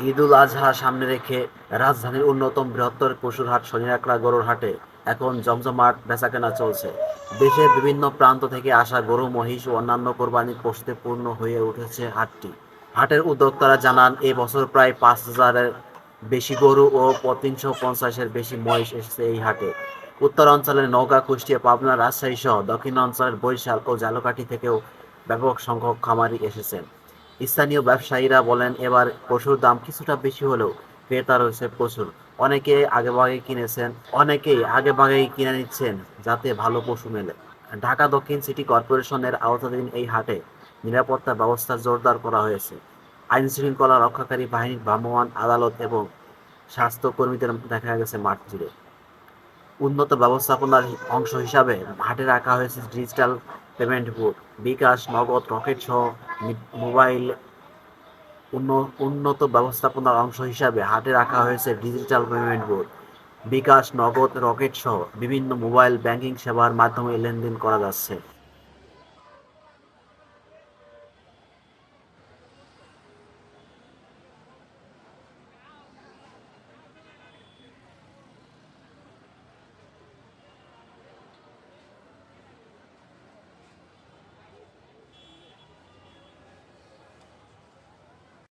ঈদুল আজহা সামনে রেখে রাজধানীর অন্যতম বৃহত্তর পশুর হাট শনিয়াকড়া গরুর হাটে এখন জমজমাট বেচাকেনা চলছে। দেশের বিভিন্ন প্রান্ত থেকে আসা গরু, মহিষ ও অন্যান্য কোরবানির পশুতে পূর্ণ হয়ে উঠেছে হাটটি। হাটের উদ্যোক্তারা জানান, এ বছর প্রায় 5,000-এর বেশি গরু ও 350-এর বেশি মহিষ এসেছে এই হাটে। উত্তরাঞ্চলের নওগাঁ, কুষ্টিয়া, পাবনা, রাজশাহী সহ দক্ষিণাঞ্চলের বরিশাল ও ঝালকাঠি থেকেও ব্যাপক সংখ্যক খামারি এসেছেন। স্থানীয় ব্যবসায়ীরা বলেন, এবার পশুর দাম কিছুটা বেশি হলেও ক্রেতা রয়েছে প্রচুর। অনেকেই আগেভাগেই কিনে নিচ্ছেন যাতে ভালো পশু মেলে। ঢাকা দক্ষিণ সিটি কর্পোরেশনের আওতাধীন এই হাটে নিরাপত্তা ব্যবস্থা জোরদার করা হয়েছে। আইন শৃঙ্খলা রক্ষাকারী বাহিনীর ভ্রাম্যমাণ আদালত এবং স্বাস্থ্য কর্মীদের দেখা গেছে মাঠ জুড়ে। উন্নত ব্যবস্থাপনার অংশ হিসাবে হাটে রাখা হয়েছে ডিজিটাল পেমেন্ট বুথ, বিকাশ, নগদ, রকেট সহ মোবাইল। উন্নত ব্যবস্থাপনার অংশ হিসাবে হাটে রাখা হয়েছে ডিজিটাল পেমেন্ট বুথ, বিকাশ, নগদ, রকেট সহ বিভিন্ন মোবাইল ব্যাংকিং সেবার মাধ্যমে লেনদেন করা যাচ্ছে।